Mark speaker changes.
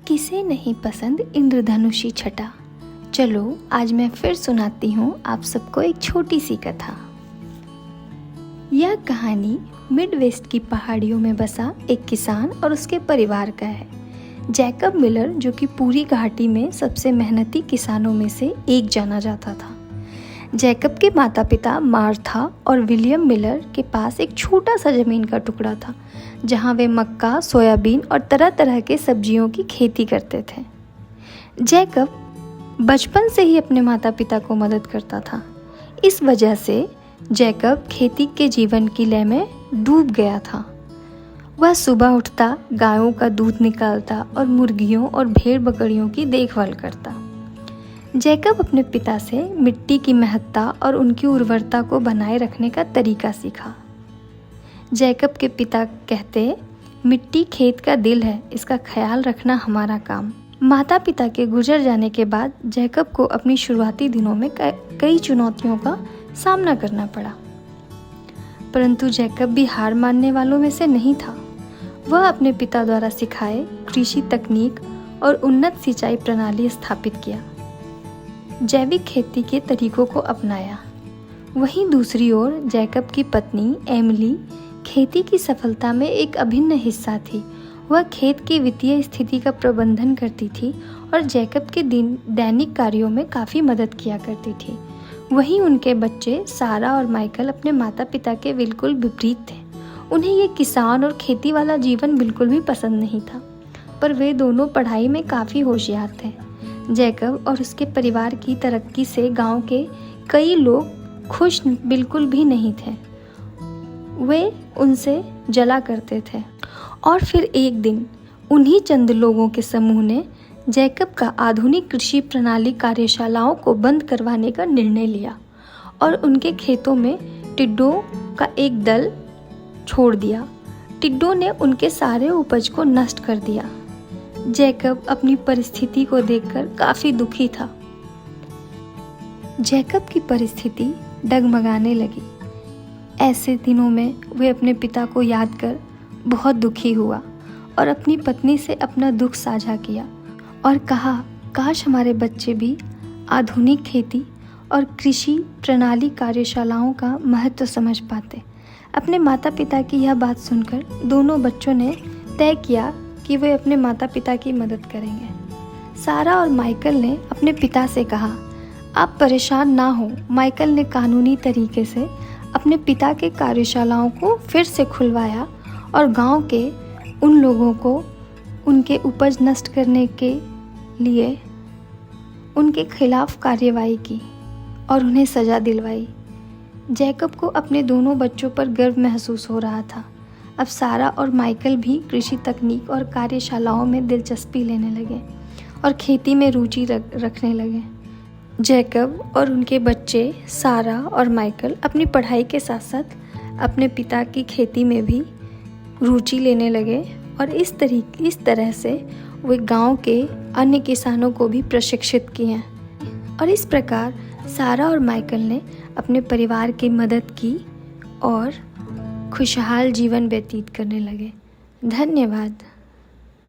Speaker 1: किसे नहीं पसंद इंद्रधनुषी छटा। चलो आज मैं फिर सुनाती हूँ आप सबको एक छोटी सी कथा। यह कहानी मिडवेस्ट की पहाड़ियों में बसा एक किसान और उसके परिवार का है। जैकब मिलर, जो कि पूरी घाटी में सबसे मेहनती किसानों में से एक जाना जाता था। जैकब के माता पिता मार्था और विलियम मिलर के पास एक छोटा सा ज़मीन का टुकड़ा था, जहां वे मक्का, सोयाबीन और तरह तरह के सब्जियों की खेती करते थे। जैकब बचपन से ही अपने माता पिता को मदद करता था। इस वजह से जैकब खेती के जीवन की लय में डूब गया था। वह सुबह उठता, गायों का दूध निकालता और मुर्गियों और भेड़ बकरियों की देखभाल करता। जैकब अपने पिता से मिट्टी की महत्ता और उनकी उर्वरता को बनाए रखने का तरीका सीखा। जैकब के पिता कहते, मिट्टी खेत का दिल है, इसका ख्याल रखना हमारा काम। माता पिता के गुजर जाने के बाद जैकब को अपनी शुरुआती दिनों में कई चुनौतियों का सामना करना पड़ा, परंतु जैकब भी हार मानने वालों में से नहीं था। वह अपने पिता द्वारा सिखाए कृषि तकनीक और उन्नत सिंचाई प्रणाली स्थापित किया, जैविक खेती के तरीकों को अपनाया। वहीं दूसरी ओर जैकब की पत्नी एमिली खेती की सफलता में एक अभिन्न हिस्सा थी। वह खेत की वित्तीय स्थिति का प्रबंधन करती थी और जैकब के दैनिक कार्यों में काफ़ी मदद किया करती थी। वहीं उनके बच्चे सारा और माइकल अपने माता पिता के बिल्कुल विपरीत थे। उन्हें ये किसान और खेती वाला जीवन बिल्कुल भी पसंद नहीं था, पर वे दोनों पढ़ाई में काफ़ी होशियार थे। जैकब और उसके परिवार की तरक्की से गांव के कई लोग खुश बिल्कुल भी नहीं थे। वे उनसे जला करते थे। और फिर एक दिन उन्हीं चंद लोगों के समूह ने जैकब का आधुनिक कृषि प्रणाली कार्यशालाओं को बंद करवाने का निर्णय लिया और उनके खेतों में टिड्डों का एक दल छोड़ दिया। टिड्डों ने उनके सारे उपज को नष्ट कर दिया। जैकब अपनी परिस्थिति को देखकर काफी दुखी था। जैकब की परिस्थिति डगमगाने लगी। ऐसे दिनों में वे अपने पिता को याद कर बहुत दुखी हुआ और अपनी पत्नी से अपना दुख साझा किया और कहा, काश हमारे बच्चे भी आधुनिक खेती और कृषि प्रणाली कार्यशालाओं का महत्व समझ पाते। अपने माता पिता की यह बात सुनकर दोनों बच्चों ने तय किया कि वे अपने माता पिता की मदद करेंगे। सारा और माइकल ने अपने पिता से कहा, आप परेशान ना हो। माइकल ने कानूनी तरीके से अपने पिता के कार्यशालाओं को फिर से खुलवाया और गांव के उन लोगों को उनके उपज नष्ट करने के लिए उनके खिलाफ कार्यवाही की और उन्हें सज़ा दिलवाई। जैकब को अपने दोनों बच्चों पर गर्व महसूस हो रहा था। अब सारा और माइकल भी कृषि तकनीक और कार्यशालाओं में दिलचस्पी लेने लगे और खेती में रुचि रखने लगे। जैकब और उनके बच्चे सारा और माइकल अपनी पढ़ाई के साथ साथ अपने पिता की खेती में भी रुचि लेने लगे और इस तरह से वे गांव के अन्य किसानों को भी प्रशिक्षित किए। और इस प्रकार सारा और माइकल ने अपने परिवार की मदद की और खुशहाल जीवन व्यतीत करने लगे। धन्यवाद।